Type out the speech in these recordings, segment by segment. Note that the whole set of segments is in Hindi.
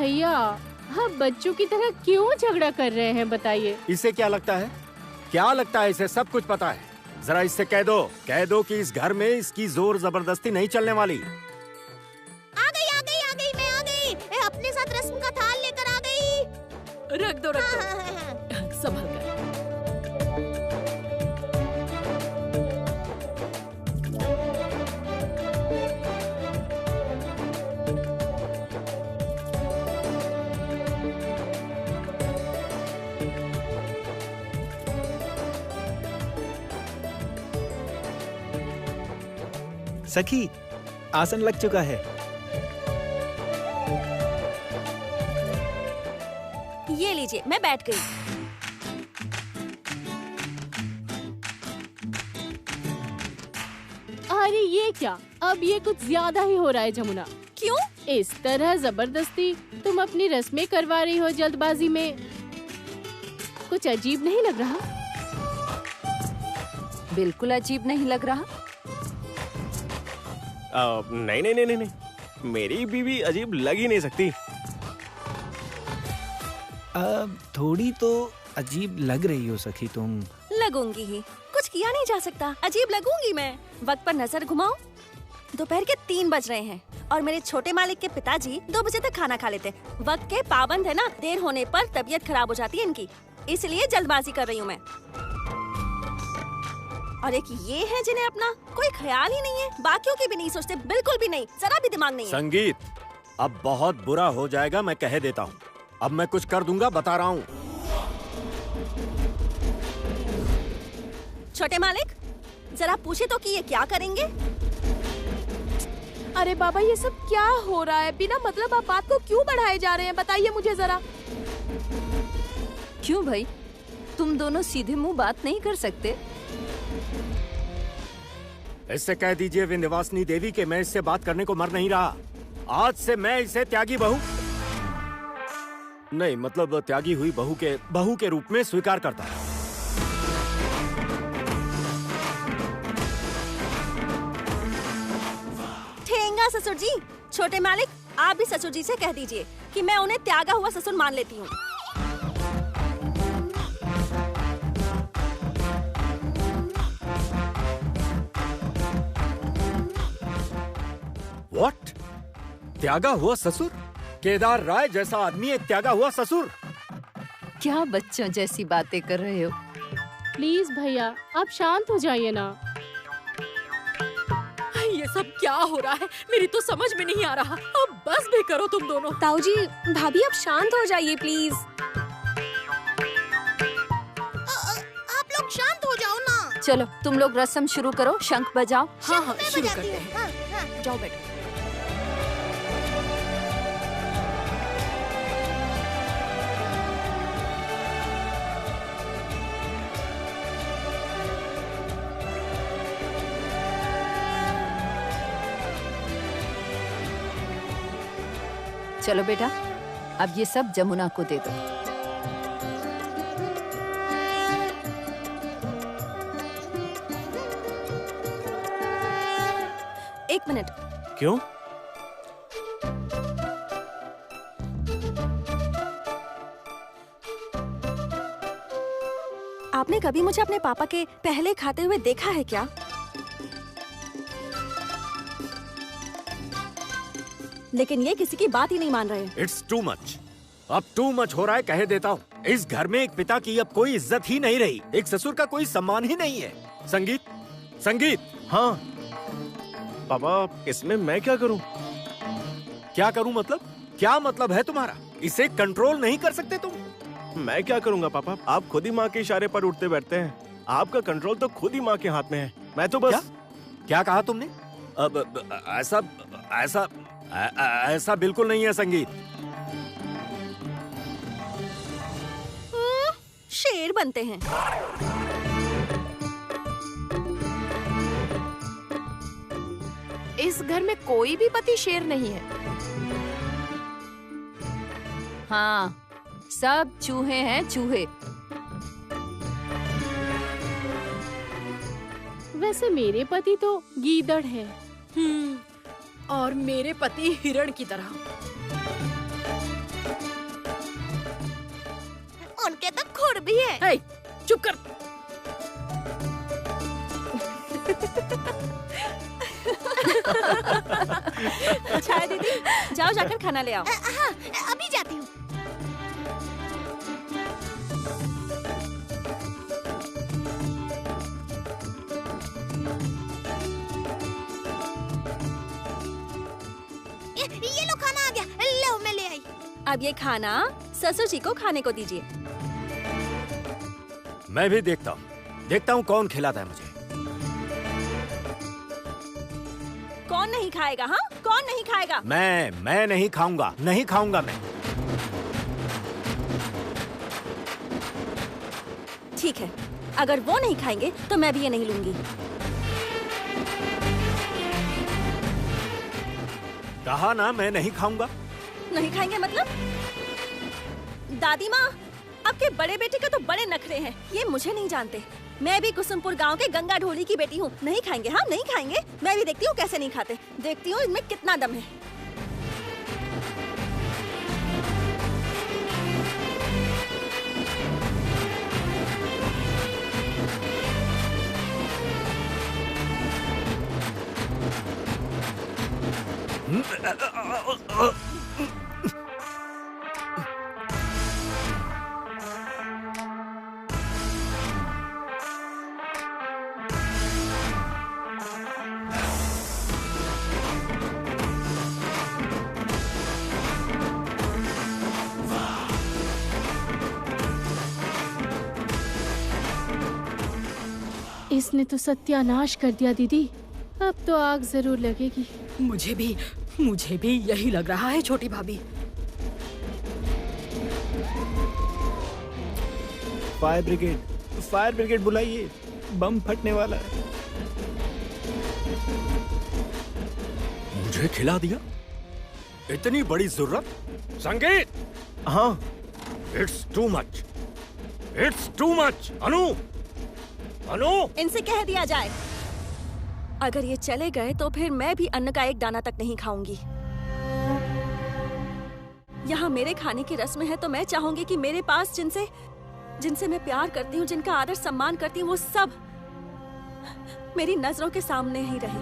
भैया, आप बच्चों की तरह क्यों झगड़ा कर रहे हैं बताइए। इसे क्या लगता है? क्या लगता है इसे सब कुछ पता है? जरा इससे कह दो कि इस घर में इसकी जोर जबरदस्ती नहीं चलने वाली। आ गई, मैं आ गई। अपने साथ रस्म का थाल लेकर आ गई। रख दो संभल कर। सखी, आसन लग चुका है। ये लीजिए, मैं बैठ गई। अरे ये क्या, अब ये कुछ ज्यादा ही हो रहा है जमुना। क्यों? इस तरह जबरदस्ती तुम अपनी रस्में करवा रही हो जल्दबाजी में। कुछ अजीब नहीं लग रहा? बिल्कुल अजीब नहीं लग रहा। नहीं, मेरी बीवी अजीब लग ही नहीं सकती। थोड़ी तो अजीब लग रही हो सखी तुम। लगूंगी ही, कुछ किया नहीं जा सकता। अजीब लगूंगी मैं। वक्त पर नजर घुमाओ। दोपहर के 3 बज रहे हैं और मेरे छोटे मालिक के पिताजी 2 बजे तक खाना खा लेते। वक्त के पाबंद है ना, देर होने पर तबीयत खराब हो जाती है इनकी, इसलिए जल्दबाजी कर रही हूँ मैं। और एक ये है जिन्हें अपना कोई ख्याल ही नहीं है, बाकियों की भी नहीं सोचते, बिल्कुल भी नहीं, जरा भी दिमाग नहीं है। संगीत, अब बहुत बुरा हो जाएगा, मैं कह देता हूँ। अब मैं कुछ कर दूंगा, बता रहा हूँ। छोटे मालिक, जरा पूछे तो कि ये क्या करेंगे? अरे बाबा, ये सब क्या हो रहा है? बिना मतलब आप बात को क्यों बढ़ाए जा रहे हैं? बताइए मुझे जरा। क्यों भाई, तुम दोनों सीधे मुंह बात नहीं कर सकते? इससे कह दीजिए विंध्यवासिनी देवी कि मैं इससे बात करने को मर नहीं रहा। आज से मैं इसे त्यागी बहू नहीं, मतलब त्यागी हुई बहू के रूप में स्वीकार करता हूँ। ठेंगा ससुर जी। छोटे मालिक, आप भी ससुर जी से कह दीजिए कि मैं उन्हें त्यागा हुआ ससुर मान लेती हूँ। What? त्यागा हुआ ससुर? केदार राय जैसा आदमी एक त्यागा हुआ ससुर? क्या बच्चों जैसी बातें कर रहे हो? प्लीज भैया, आप शांत हो जाइए ना। ये सब क्या हो रहा है? मेरी तो समझ में नहीं आ रहा। अब बस भी करो तुम दोनों। ताऊ जी, भाभी आप शांत हो जाइए प्लीज। आप लोग शांत हो जाओ ना। चलो तुम लोग रस्म शुरू करो, शंख बजाओ। हाँ, शुरू करते हैं। जाओ बेटा। चलो बेटा, अब ये सब जमुना को दे दो। एक मिनट। क्यों? आपने कभी मुझे अपने पापा के पहले खाते हुए देखा है क्या? लेकिन ये किसी की बात ही नहीं मान रहे। It's too much. अब टू मच हो रहा है, कह देता हूँ। इस घर में एक पिता की अब कोई इज्जत ही नहीं रही, एक ससुर का कोई सम्मान ही नहीं है। संगीत। हाँ पापा, इसमें मैं क्या करूं? क्या करूं मतलब? क्या मतलब है तुम्हारा? इसे कंट्रोल नहीं कर सकते तुम? मैं क्या करूंगा पापा? आप खुद ही माँ के इशारे पर उठते बैठते हैं। आपका कंट्रोल तो खुद ही माँ के हाथ में है। मैं तो बस क्या कहा तुमने? अब ऐसा बिल्कुल नहीं है संगीत। शेर बनते हैं। इस घर में कोई भी पति शेर नहीं है। हाँ, सब चूहे हैं, चूहे। वैसे मेरे पति तो गीदड़ है। और मेरे पति हिरण की तरह। के तो खुर भी है। हे, चुप कर। छाया दीदी, जाओ जाकर खाना ले आओ। हाँ, अभी जाती हूँ। ये लो खाना आ गया। लो मैं ले आई। अब ये खाना ससुर जी को खाने को दीजिए। मैं भी देखता हूँ कौन खिलाता है मुझे। कौन नहीं खाएगा? हाँ, कौन नहीं खाएगा? मैं नहीं खाऊंगा मैं। ठीक है, अगर वो नहीं खाएंगे तो मैं भी ये नहीं लूंगी। कहा ना मैं नहीं खाऊंगा। नहीं खाएंगे मतलब? दादी माँ, आपके बड़े बेटे के तो बड़े नखरे हैं। ये मुझे नहीं जानते। मैं भी कुसुमपुर गांव के गंगा ढोली की बेटी हूँ। नहीं खाएंगे? हाँ, नहीं खाएंगे। मैं भी देखती हूँ कैसे नहीं खाते। देखती हूँ इनमें कितना दम है। इसने तो सत्यानाश कर दिया दीदी। अब तो आग जरूर लगेगी। मुझे भी यही लग रहा है छोटी भाभी। फायर ब्रिगेड बुलाइए, बम फटने वाला है। मुझे खिला दिया? इतनी बड़ी जरूरत? संगीत! हाँ, इट्स टू मच। अनु! इनसे कह दिया जाए, अगर ये चले गए तो फिर मैं भी अन्न का एक दाना तक नहीं खाऊंगी। यहाँ मेरे खाने की रस्म है तो मैं चाहूंगी कि मेरे पास जिनसे मैं प्यार करती हूँ, जिनका आदर सम्मान करती हूँ, वो सब मेरी नजरों के सामने ही रहे।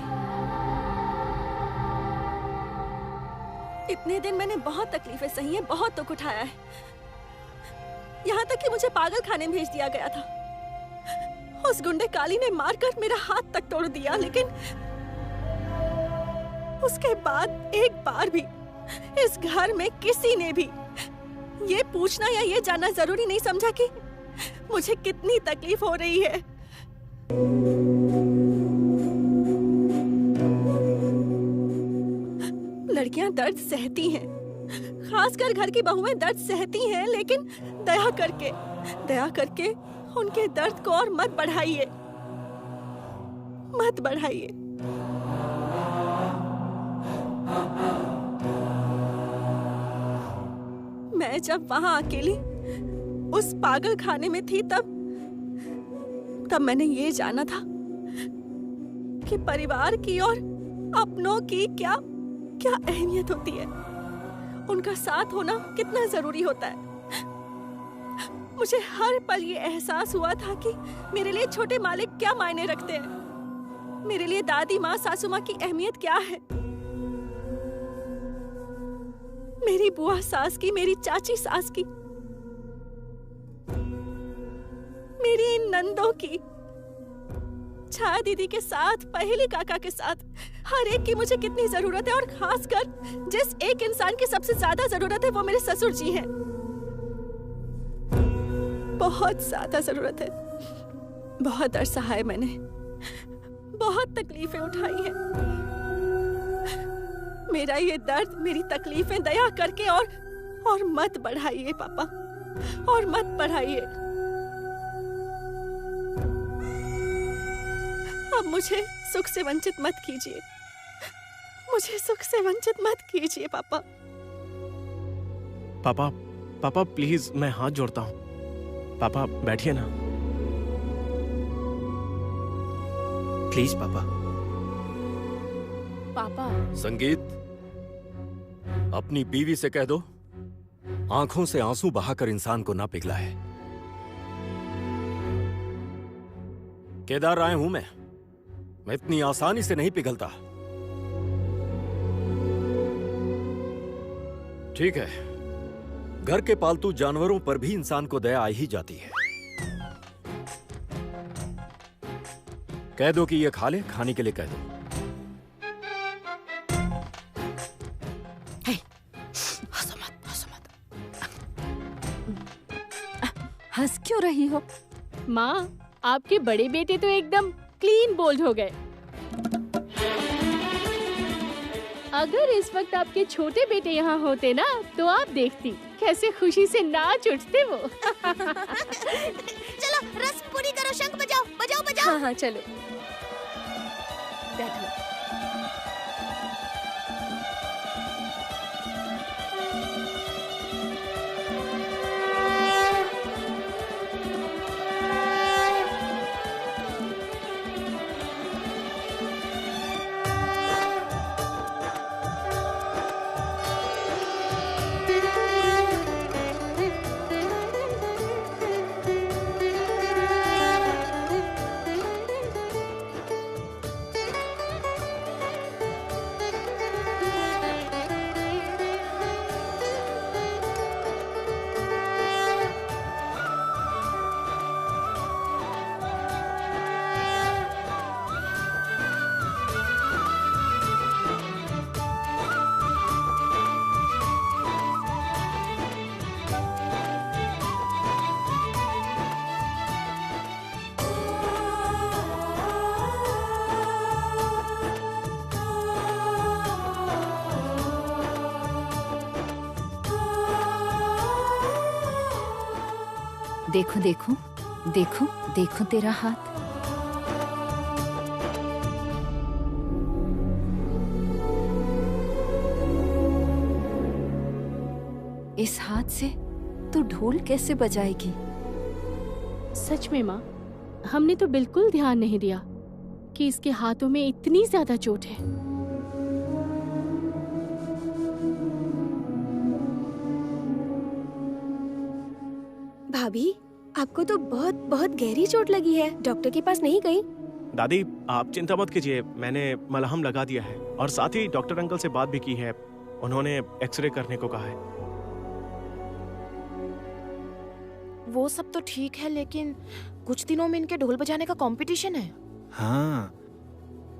इतने दिन मैंने बहुत तकलीफें सही हैं, बहुत दुख उठाया है। यहाँ तक कि मुझे पागल खाने भेज दिया गया था। उस गुंडे काली ने मारकर मेरा हाथ तक तोड़ दिया, लेकिन उसके बाद एक बार भी इस घर में किसी ने भी ये पूछना या ये जानना जरूरी नहीं समझा कि मुझे कितनी तकलीफ हो रही है। लड़कियां दर्द सहती हैं, खासकर घर की बहुएं दर्द सहती हैं, लेकिन दया करके उनके दर्द को और मत बढ़ाइए। मैं जब वहां अकेली उस पागल खाने में थी, तब मैंने ये जाना था कि परिवार की और अपनों की क्या अहमियत होती है, उनका साथ होना कितना जरूरी होता है। मुझे हर पल ये एहसास हुआ था कि मेरे लिए छोटे मालिक क्या मायने रखते हैं, मेरे लिए दादी माँ, सासू माँ की अहमियत क्या है, मेरी बुआ सास की, मेरी चाची सास की, मेरी इन नंदों की, छाया दीदी के साथ, पहेली काका के साथ, हर एक की मुझे कितनी जरूरत है। और खासकर जिस एक इंसान की सबसे ज्यादा जरूरत है वो मेरे ससुर जी हैं। बहुत ज्यादा जरूरत है। बहुत अरसा है मैंने बहुत तकलीफें उठाई हैं। मेरा ये दर्द, मेरी तकलीफें दया करके और मत बढ़ाइए पापा, और मत बढ़ाइए। अब मुझे सुख से वंचित मत कीजिए, मुझे सुख से वंचित मत कीजिए पापा। पापा प्लीज, मैं हाथ जोड़ता हूँ। पापा बैठिए ना। प्लीज पापा। पापा, संगीत, अपनी बीवी से कह दो आंखों से आंसू बहाकर इंसान को ना पिघलाए। केदार राय हूं मैं इतनी आसानी से नहीं पिघलता। ठीक है, घर के पालतू जानवरों पर भी इंसान को दया आ ही जाती है। कह दो कि ये खा ले, खाने के लिए कह दो। हंसो मत, हंसो मत। हंस क्यों रही हो? माँ, आपके बड़े बेटे तो एकदम क्लीन बोल्ड हो गए। अगर इस वक्त आपके छोटे बेटे यहाँ होते ना, तो आप देखती कैसे खुशी से नाच उठते वो। चलो रस्म पूरी करो, शंख बजाओ बजाओ बजाओ। हाँ हाँ चलो बैठो। देखो देखो देखो देखो तेरा हाथ। इस हाथ से तू ढोल कैसे बजाएगी? सच में माँ, हमने तो बिल्कुल ध्यान नहीं दिया कि इसके हाथों में इतनी ज्यादा चोट है। भाभी, आपको तो बहुत बहुत गहरी चोट लगी है। डॉक्टर के पास नहीं गई? दादी आप चिंता मत कीजिए, मैंने मलहम लगा दिया है और साथ ही डॉक्टर अंकल से बात भी की है। उन्होंने एक्सरे करने को कहा है। वो सब तो ठीक है, लेकिन कुछ दिनों में इनके ढोल बजाने का कंपटीशन है। हाँ,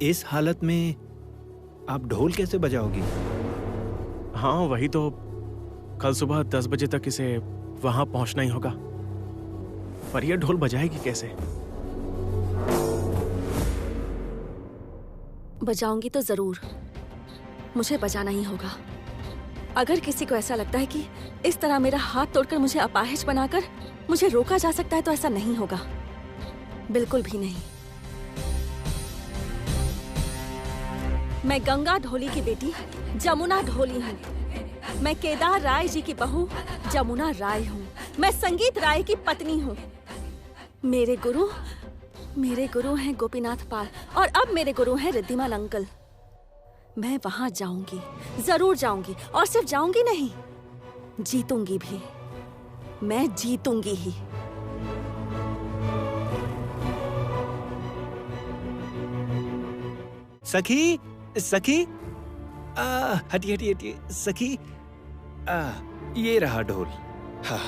इस हालत में आप ढोल कैसे बजाओगी? हाँ वही तो, कल सुबह 10 बजे तक इसे वहां पहुंचना ही होगा। पर यह ढोल बजाएगी कैसे? बजाऊंगी तो जरूर, मुझे बजाना ही होगा। अगर किसी को ऐसा लगता है कि इस तरह मेरा हाथ तोड़कर मुझे अपाहिज बनाकर मुझे रोका जा सकता है, तो ऐसा नहीं होगा, बिल्कुल भी नहीं। मैं गंगा ढोली की बेटी जमुना ढोली हूँ। मैं केदार राय जी की बहू जमुना राय हूँ। मैं संगीत राय की पत्नी हूँ। मेरे गुरु हैं गोपीनाथ पाल और अब मेरे गुरु हैं रिद्धिमान अंकल। मैं वहां जाऊंगी, जरूर जाऊंगी, और सिर्फ जाऊंगी नहीं, जीतूंगी भी। मैं जीतूंगी ही। सखी, सखी, हटी हटी हटी, सखी, ये रहा ढोल। हाँ।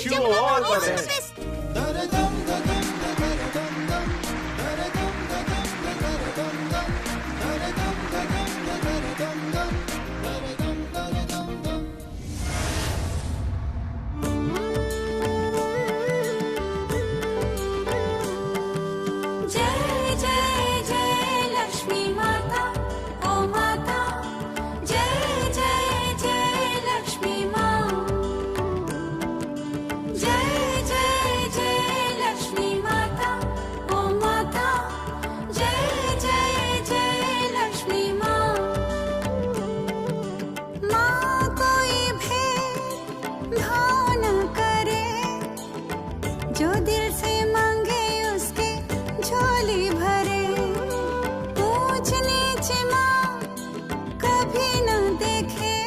Wish you all the best. जय जय जय लक्ष्मी माता, ओ माता, जय जय जय लक्ष्मी माँ, जय जय जय लक्ष्मी माता, ओ माता, जय जय जय लक्ष्मी माँ। माँ कोई भेदभाव न करे, जो दिल से मांगे उसके झोली भरे। ऊंच नीच माँ कभी न देखे,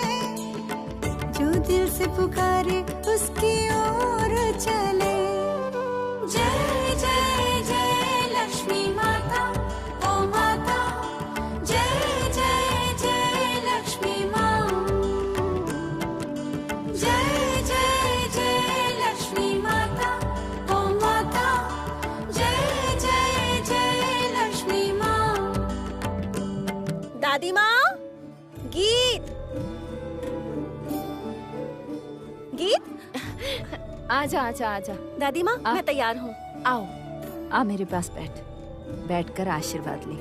जो दिल से पुकारे उसकी ओर चले। जय जय जय लक्ष्मी माता, ओ माता, जय जय जय लक्ष्मी माँ, जय जय जय लक्ष्मी माता, ओ माता, जय जय जय लक्ष्मी माँ। दादी माँ, गीत गीत। आजा आजा आजा, दादी माँ, मैं तैयार हूँ। आओ आ मेरे पास बैठ, बैठकर आशीर्वाद ले।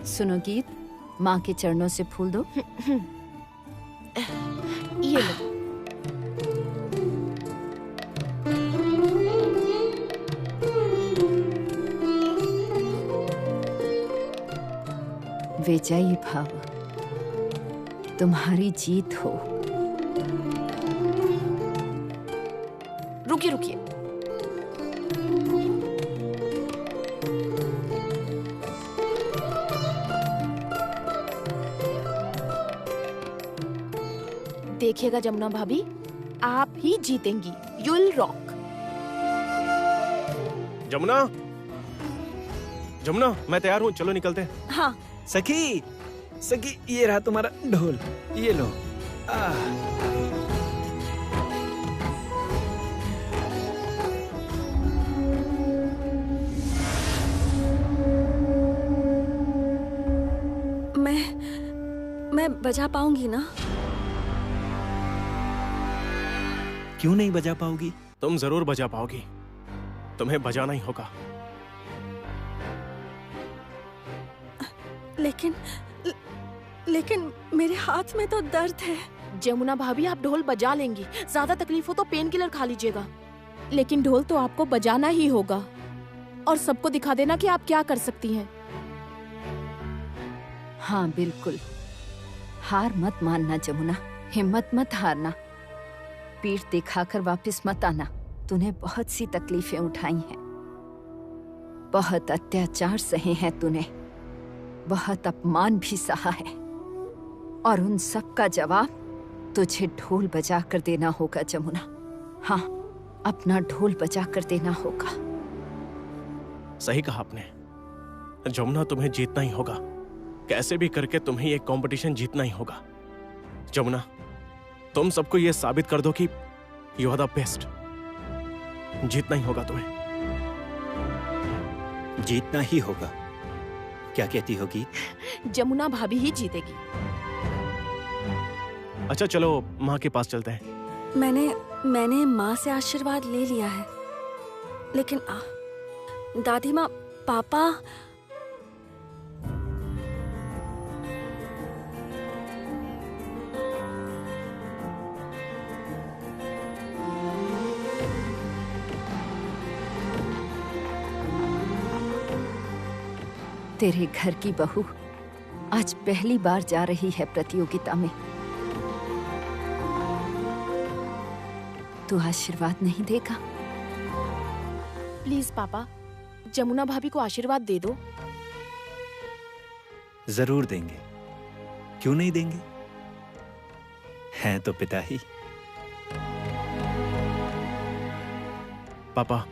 सुनो गीत, माँ के चरणों से फूल दो। ये लो। विजयी भव, तुम्हारी जीत हो। रुकिए रुकिए, देखिएगा जमुना भाभी, आप ही जीतेंगी। You will rock. Jamuna, Jamuna, मैं तैयार हूँ, चलो निकलते हैं। हाँ, सखी, सखी, ये रहा तुम्हारा ढोल, ये लो। मैं बजा पाऊंगी ना? क्यों नहीं बजा पाओगी? तुम जरूर बजा पाओगी, तुम्हें बजाना ही होगा। लेकिन मेरे हाथ में तो दर्द है। जमुना भाभी, आप ढोल बजा लेंगी। ज्यादा तकलीफ हो तो पेन किलर खा लीजिएगा, लेकिन ढोल तो आपको बजाना ही होगा और सबको दिखा देना कि आप क्या कर सकती हैं। हाँ बिल्कुल, हार मत मानना जमुना, हिम्मत मत हारना, पीठ दिखाकर वापस मत आना। तूने बहुत सी तकलीफें उठाई हैं, बहुत अत्याचार सहे हैं तूने, बहुत अपमान भी सहा है, और उन सब का जवाब तुझे ढोल बजा कर देना होगा जमुना। हाँ, अपना ढोल बजा कर देना होगा। सही कहा आपने जमुना, तुम्हें जीतना ही होगा, कैसे भी करके तुम्हें ये कंपटीशन जीतना ही होगा। जमुना, तुम सबको ये साबित कर दो कि यू आर द बेस्ट। जीतना ही होगा तुम्हें। जीतना ही होगा। क्या कहती होगी? जमुना भाभी ही जीतेगी। अच्छा चलो माँ के पास चलते हैं। मैंने माँ से आशीर्वाद ले लिया है, लेकिन दादी माँ, पापा। तेरे घर की बहू आज पहली बार जा रही है प्रतियोगिता में। तू आशीर्वाद नहीं देगा? प्लीज पापा, जमुना भाभी को आशीर्वाद दे दो। जरूर देंगे, क्यों नहीं देंगे? हैं तो पिता ही। पापा,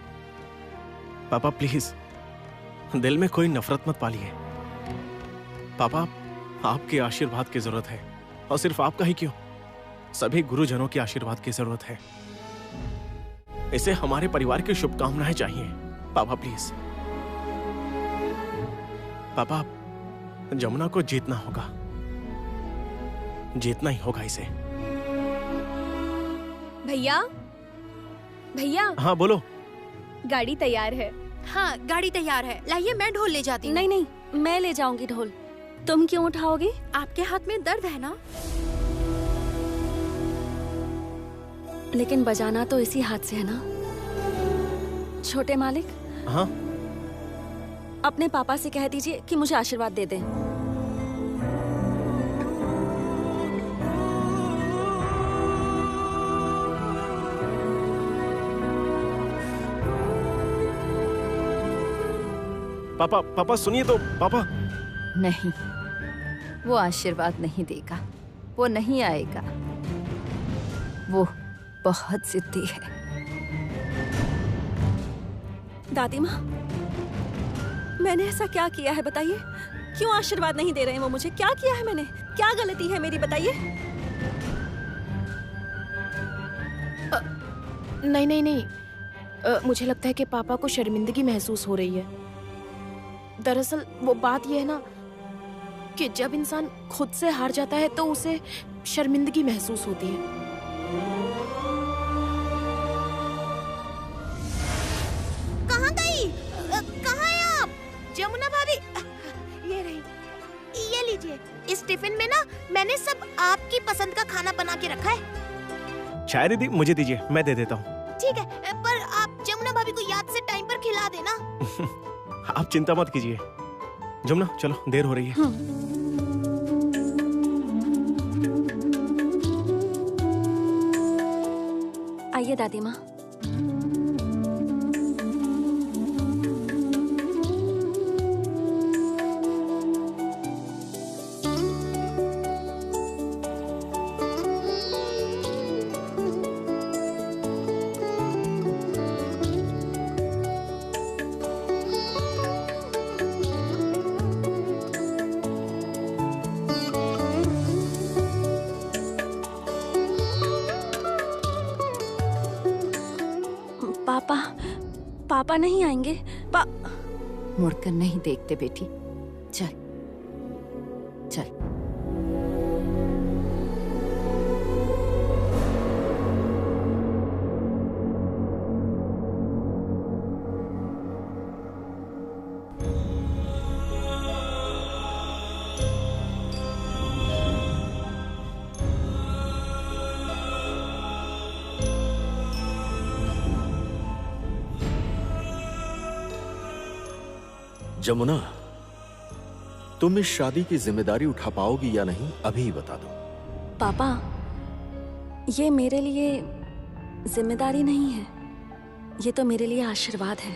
पापा प्लीज, दिल में कोई नफरत मत पालिए। पापा, आपके आशीर्वाद की जरूरत है, और सिर्फ आपका ही क्यों, सभी गुरुजनों के आशीर्वाद की जरूरत है। इसे हमारे परिवार की शुभकामनाएं चाहिए। पापा प्लीज, पापा जमुना को जीतना होगा, जीतना ही होगा इसे। भैया भैया, हाँ बोलो। गाड़ी तैयार है। हाँ गाड़ी तैयार है, लाइए मैं ढोल ले जाती हूँ। नहीं नहीं, मैं ले जाऊंगी ढोल। तुम क्यों उठाओगी? आपके हाथ में दर्द है ना? लेकिन बजाना तो इसी हाथ से है ना। छोटे मालिक, हाँ अपने पापा से कह दीजिए कि मुझे आशीर्वाद दे दें। पापा, पापा सुनिए तो। पापा नहीं, वो आशीर्वाद नहीं देगा, वो नहीं आएगा। वो बहुत जिद्दी है। दादी माँ, मैंने ऐसा क्या किया है बताइए? क्यों आशीर्वाद नहीं दे रहे हैं वो मुझे? क्या किया है मैंने? क्या गलती है मेरी, बताइए। नहीं नहीं नहीं, मुझे लगता है कि पापा को शर्मिंदगी महसूस हो रही है। दरअसल वो बात यह है ना कि जब इंसान खुद से हार जाता है तो उसे शर्मिंदगी महसूस होती है। कहाँ गई? कहाँ है आप? जमुना भाभी, ये रही, ये लीजिए। इस टिफिन में ना मैंने सब आपकी पसंद का खाना बना के रखा है। चाय दीदी मुझे दीजिए, मैं दे देता हूँ। ठीक है, पर आप जमुना भाभी को याद से टाइम पर खिला देना। आप चिंता मत कीजिए। जमुना चलो, देर हो रही है। आइए दादी माँ। पापा नहीं आएंगे? मुड़कर नहीं देखते बेटी। चल चल। जमुना, तुम इस शादी की जिम्मेदारी उठा पाओगी या नहीं, अभी ही बता दो। पापा, ये मेरे लिए जिम्मेदारी नहीं है, ये तो मेरे लिए आशीर्वाद है।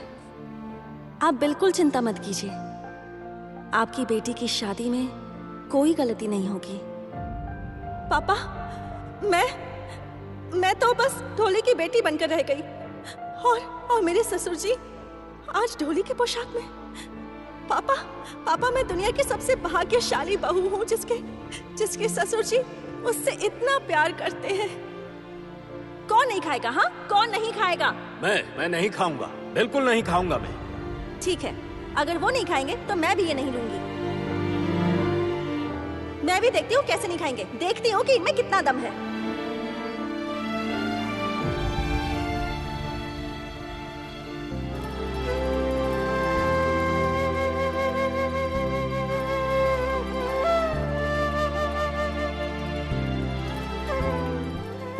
आप बिल्कुल चिंता मत कीजिए, आपकी बेटी की शादी में कोई गलती नहीं होगी। पापा, मैं तो बस ढोली की बेटी बनकर रह गई, और मेरे ससुर जी आज ढोली की पोशाक में। पापा, मैं दुनिया की सबसे भाग्यशाली बहू हूँ जिसके ससुर जी मुझसे इतना प्यार करते हैं। कौन नहीं खाएगा? हाँ, कौन नहीं खाएगा? मैं नहीं खाऊंगा, बिल्कुल नहीं खाऊंगा मैं। ठीक है, अगर वो नहीं खाएंगे तो मैं भी ये नहीं लूंगी। मैं भी देखती हूँ कैसे नहीं खाएंगे, देखती हूँ कि इनमें कितना दम है।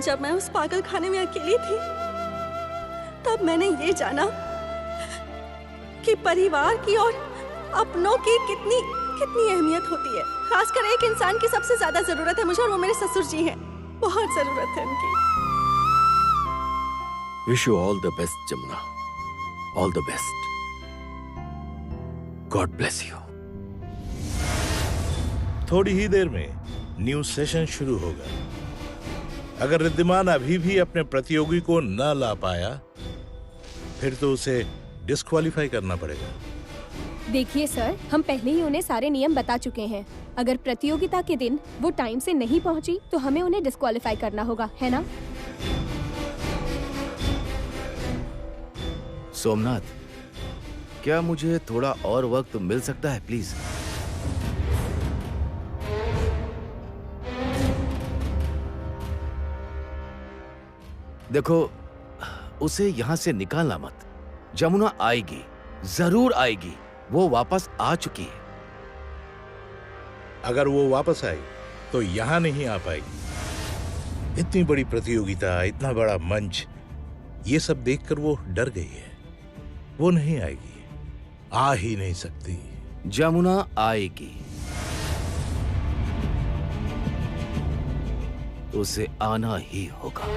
जब मैं उस पागल खाने में अकेली थी, तब मैंने ये जाना कि परिवार की और अपनों की कितनी अहमियत होती है। खासकर एक इंसान की सबसे ज्यादा जरूरत है मुझे, और वो मेरे ससुर जी हैं। बहुत जरूरत है उनकी। Wish you all the best Jamuna, all the best. God bless you. थोड़ी ही देर में न्यू सेशन शुरू होगा। अगर रिद्धिमान अभी भी अपने प्रतियोगी को न ला पाया, फिर तो उसे डिस्क्वालीफाई करना पड़ेगा। देखिए सर, हम पहले ही उन्हें सारे नियम बता चुके हैं। अगर प्रतियोगिता के दिन वो टाइम से नहीं पहुंची तो हमें उन्हें डिस्क्वालीफाई करना होगा, है ना? सोमनाथ, क्या मुझे थोड़ा और वक्त मिल सकता है प्लीज? देखो, उसे यहां से निकालना मत। जमुना आएगी, जरूर आएगी। वो वापस आ चुकी है। अगर वो वापस आई तो यहां नहीं आ पाएगी। इतनी बड़ी प्रतियोगिता, इतना बड़ा मंच, ये सब देखकर वो डर गई है। वो नहीं आएगी, आ ही नहीं सकती। जमुना आएगी, उसे आना ही होगा।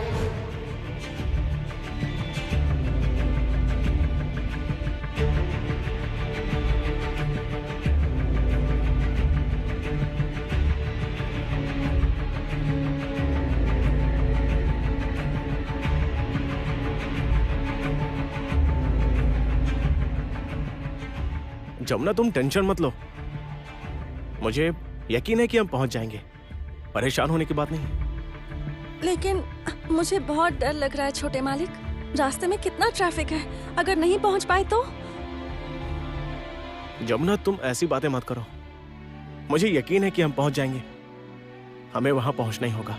जमुना, तुम टेंशन मत लो। मुझे यकीन है कि हम पहुंच जाएंगे। परेशान होने की बात नहीं। लेकिन मुझे बहुत डर लग रहा है छोटे मालिक। रास्ते में कितना ट्रैफिक है, अगर नहीं पहुंच पाए तो? जमुना, तुम ऐसी बातें मत करो। मुझे यकीन है कि हम पहुंच जाएंगे। हमें वहां पहुंचना ही होगा।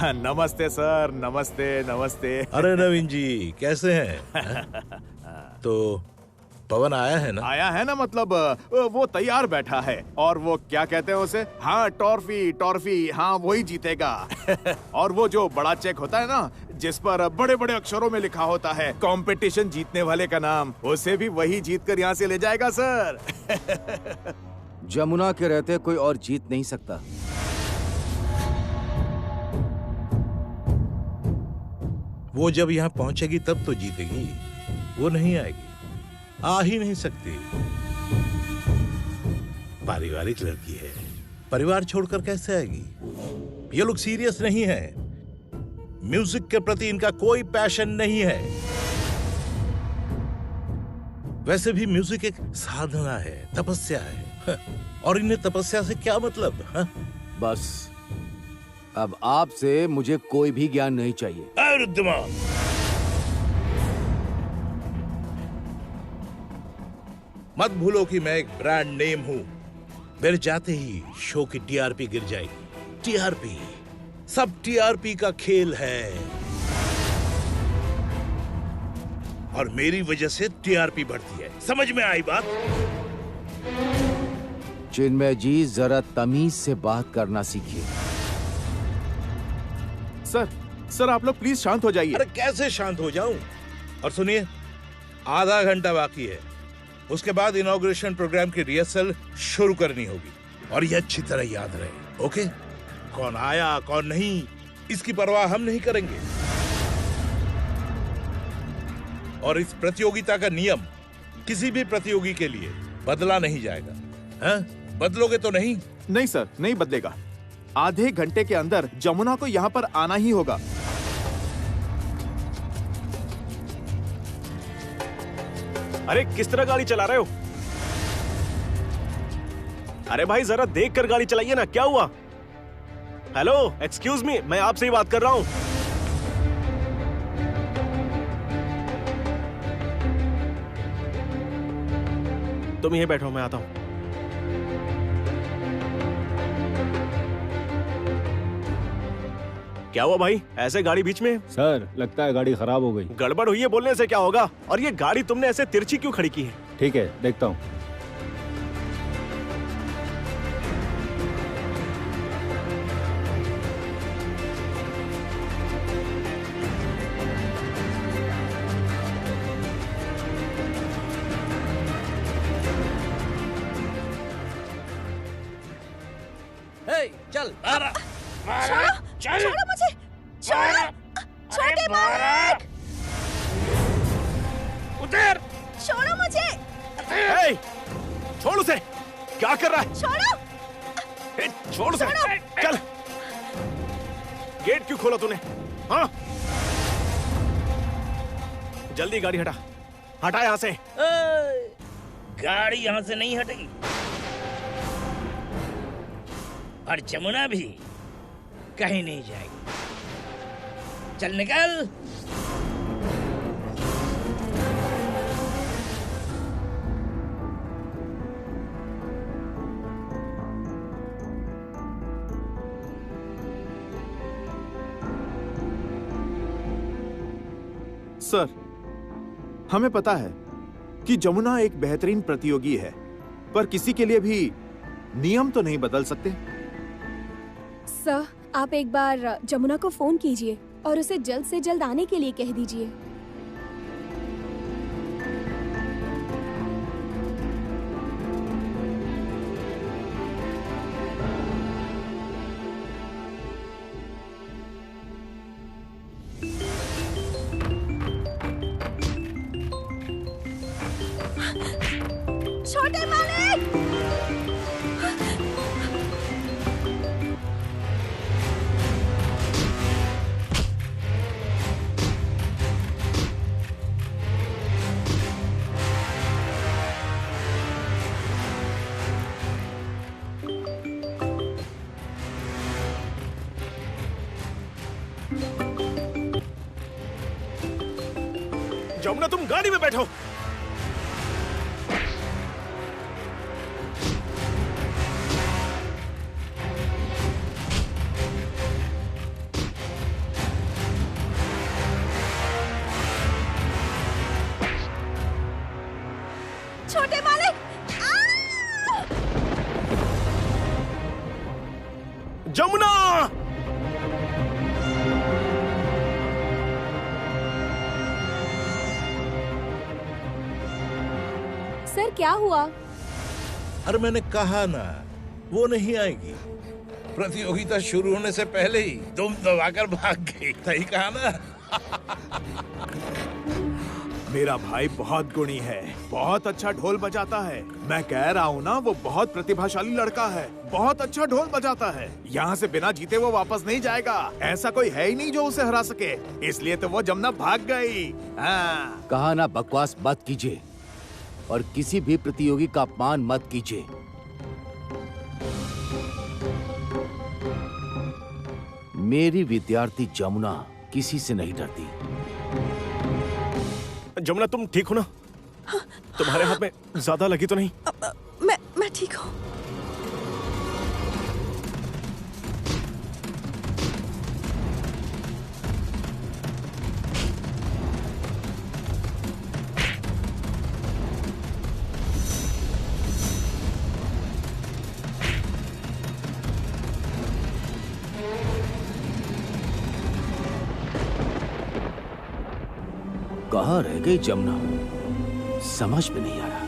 नमस्ते सर, नमस्ते नमस्ते। अरे नवीन जी, कैसे हैं? तो पवन आया है ना? आया है ना, मतलब वो तैयार बैठा है। और वो क्या कहते हैं उसे? हाँ, टॉर्फी टॉर्फी, हाँ वही जीतेगा। और वो जो बड़ा चेक होता है ना, जिस पर बड़े बड़े अक्षरों में लिखा होता है कंपटीशन जीतने वाले का नाम, उसे भी वही जीत कर यहाँ से ले जाएगा सर। जमुना के रहते कोई और जीत नहीं सकता। वो जब यहाँ पहुंचेगी तब तो जीतेगी। वो नहीं आएगी, आ ही नहीं सकती। पारिवारिक लड़की है, परिवार छोड़कर कैसे आएगी? ये लोग सीरियस नहीं है। म्यूजिक के प्रति इनका कोई पैशन नहीं है। वैसे भी म्यूजिक एक साधना है, तपस्या है। और इन्हें तपस्या से क्या मतलब? बस अब आपसे मुझे कोई भी ज्ञान नहीं चाहिए। रुद्रमान, मत भूलो कि मैं एक ब्रांड नेम हूं। मेरे जाते ही शो की टीआरपी गिर जाएगी। टीआरपी, सब टीआरपी का खेल है। और मेरी वजह से टीआरपी बढ़ती है। समझ में आई बात? चिन्मय जी, जरा तमीज से बात करना सीखिए। सर आप लोग प्लीज शांत हो जाइए। अरे कैसे शांत हो जाऊं? और सुनिए, आधा घंटा बाकी है। उसके बाद इनॉग्रेशन प्रोग्राम की रिहर्सल शुरू करनी होगी। और ये अच्छी तरह याद रहे, ओके? कौन आया कौन नहीं, इसकी परवाह हम नहीं करेंगे। और इस प्रतियोगिता का नियम किसी भी प्रतियोगी के लिए बदला नहीं जाएगा। हाँ? बदलोगे तो नहीं? नहीं सर, नहीं बदलेगा। आधे घंटे के अंदर जमुना को यहाँ पर आना ही होगा। अरे किस तरह गाड़ी चला रहे हो? अरे भाई जरा देख कर गाड़ी चलाइए ना। क्या हुआ? हेलो, एक्सक्यूज मी, मैं आपसे ही बात कर रहा हूं। तुम यहीं बैठो, मैं आता हूं। क्या हुआ भाई, ऐसे गाड़ी बीच में? सर, लगता है गाड़ी खराब हो गई। गड़बड़ हुई है बोलने से क्या होगा? और ये गाड़ी तुमने ऐसे तिरछी क्यों खड़ी की है? ठीक है, देखता हूँ। चल छोड़ो मुझे, छोड़ो छोटे मालिक। उतर। छोड़ो मुझे। ए, छोड़ उसे। क्या कर रहा है? छोड़ो। ए, छोड़ उसे। चल। गेट क्यों खोला तूने? हाँ? जल्दी गाड़ी हटा। हटा यहाँ से। गाड़ी यहाँ से नहीं हटेगी और जमुना भी कहीं नहीं जाएगी। चल निकल। सर, हमें पता है कि जमुना एक बेहतरीन प्रतियोगी है, पर किसी के लिए भी नियम तो नहीं बदल सकते। सर, आप एक बार जमुना को फोन कीजिए और उसे जल्द से जल्द आने के लिए कह दीजिए। छोटे मालिक। जमुना, तुम गाड़ी में बैठो। छोटे मालिक। जमुना! सर, क्या हुआ? अरे मैंने कहा ना, वो नहीं आएगी। प्रतियोगिता शुरू होने से पहले ही तुम दबाकर भाग गई। सही कहा ना? मेरा भाई बहुत गुणी है, बहुत अच्छा ढोल बजाता है। मैं कह रहा हूँ ना, वो बहुत प्रतिभाशाली लड़का है, बहुत अच्छा ढोल बजाता है। यहाँ से बिना जीते वो वापस नहीं जाएगा। ऐसा कोई है ही नहीं जो उसे हरा सके, इसलिए तो वो जमुना भाग गई। हाँ। कहा ना, बकवास मत कीजिए और किसी भी प्रतियोगी का अपमान मत कीजिए। मेरी विद्यार्थी जमुना किसी से नहीं डरती। जमुना, तुम ठीक हो ना? तुम्हारे हाथ में ज्यादा लगी तो नहीं? मैं ठीक हूँ। कहाँ रह गई जमुना? समझ में नहीं आ रहा।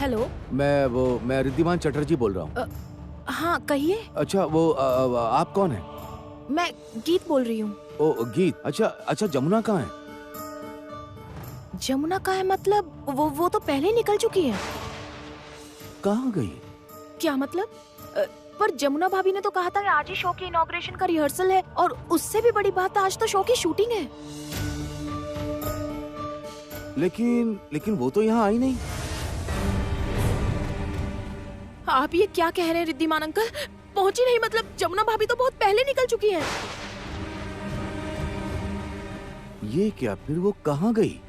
हेलो। मैं रिद्धिमान चटर्जी बोल रहा हूँ। हाँ, कहिए। अच्छा, आप कौन है? मैं गीत बोल रही हूँ। ओ, गीत। अच्छा, जमुना कहाँ है? जमुना कहाँ है मतलब? वो तो पहले ही निकल चुकी है। कहाँ गई? क्या मतलब? पर जमुना भाभी ने तो कहा था कि आज ही शो की इनॉग्रेशन का रिहर्सल है, और उससे भी बड़ी बात, आज तो शो की शूटिंग है। लेकिन वो तो यहाँ आई नहीं। आप ये क्या कह रहे हैं रिद्धिमान अंकल? पहुंची नहीं मतलब जमुना भाभी तो बहुत पहले निकल चुकी हैं। ये क्या? फिर वो कहाँ गई?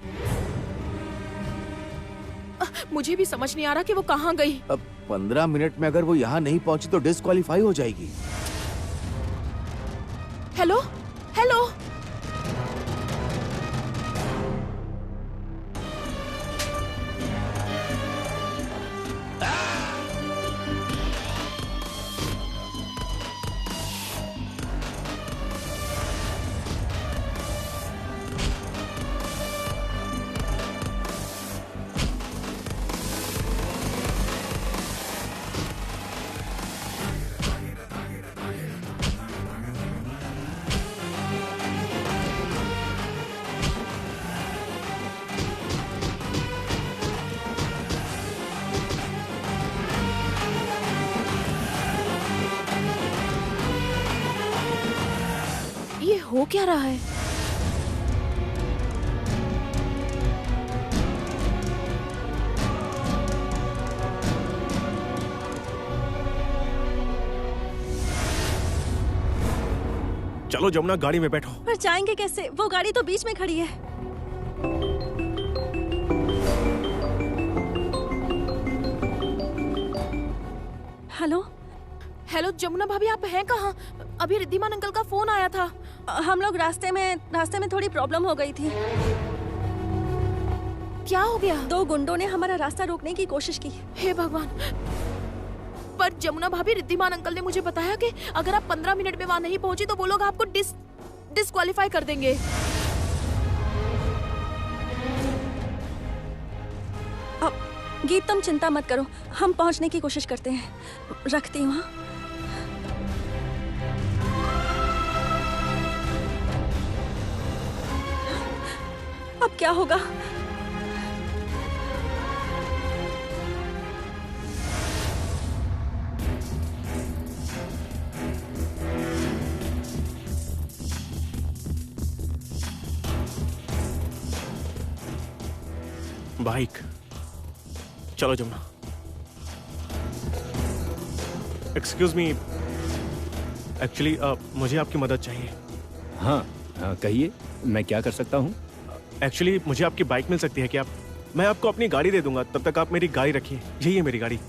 मुझे भी समझ नहीं आ रहा कि वो कहाँ गई। अब 15 मिनट में अगर वो यहाँ नहीं पहुंची तो डिस्क्वालीफाई हो जाएगी। Hello hello. हो क्या रहा है? चलो जमुना, गाड़ी में बैठो। पर जाएंगे कैसे? वो गाड़ी तो बीच में खड़ी है। हेलो हेलो जमुना भाभी, आप हैं कहाँ? अभी रिद्धिमान अंकल का फोन आया था। हम लोग रास्ते में थोड़ी प्रॉब्लम हो गई थी। क्या हो गया? 2 गुंडों ने हमारा रास्ता रोकने की कोशिश की। हे भगवान! पर जमुना भाभी, रिद्धिमान अंकल ने मुझे बताया कि अगर आप 15 मिनट में वहाँ नहीं पहुंची तो वो लोग आपको डिस्क्वालीफाई कर देंगे। अब गीत, तुम चिंता मत करो, हम पहुंचने की कोशिश करते हैं। रखती हूँ। अब क्या होगा? बाइक। चलो जमुना। एक्सक्यूज मी, एक्चुअली मुझे आपकी मदद चाहिए। हाँ, कहिए, मैं क्या कर सकता हूँ? एक्चुअली मुझे आपकी बाइक मिल सकती है क्या? मैं आपको अपनी गाड़ी दे दूंगा, तब तक आप मेरी गाड़ी रखिए। यही है मेरी गाड़ी।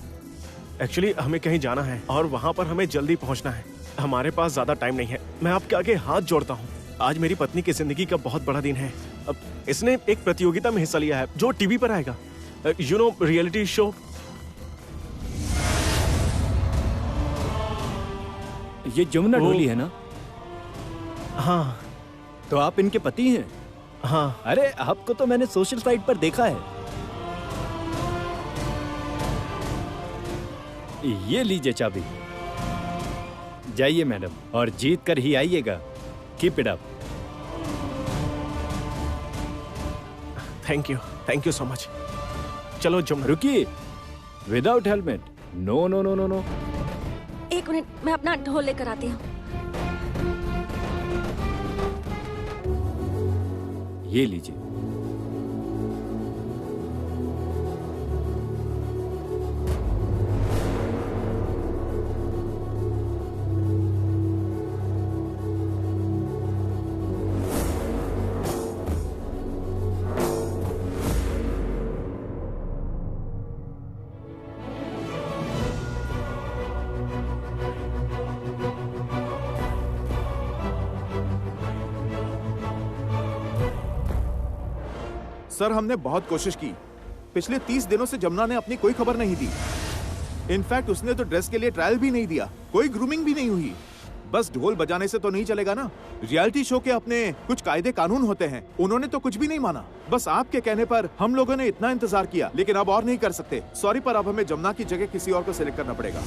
एक्चुअली हमें कहीं जाना है और वहां पर हमें जल्दी पहुंचना है। हमारे पास ज्यादा टाइम नहीं है। मैं आपके आगे हाथ जोड़ता हूँ। आज मेरी पत्नी की जिंदगी का बहुत बड़ा दिन है। अब इसने एक प्रतियोगिता में हिस्सा लिया है जो टीवी पर आएगा, यू नो, रियलिटी शो। ये जमुना ढोली है ना? हाँ। तो आप इनके पति हैं? हाँ। अरे, आपको तो मैंने सोशल साइट पर देखा है। ये लीजिए चाबी। जाइए मैडम, और जीत कर ही आइएगा। Keep it up. Thank you so much. चलो जमुना। रुकिए, without helmet no no no no no. 1 minute, मैं अपना ढोल लेकर आती हूँ। ये लीजिए। सर, हमने बहुत कोशिश की। पिछले 30 दिनों से जमुना ने अपनी कोई खबर नहीं दी। इनफैक्ट उसने तो ड्रेस के लिए ट्रायल भी नहीं दिया, कोई ग्रूमिंग भी नहीं हुई। बस ढोल बजाने से तो नहीं चलेगा ना। रियलिटी शो के अपने कुछ कायदे कानून होते हैं, उन्होंने तो कुछ भी नहीं माना। बस आपके कहने पर हम लोगों ने इतना इंतजार किया, लेकिन अब और नहीं कर सकते। सॉरी, पर अब हमें जमुना की जगह किसी और को सिलेक्ट करना पड़ेगा।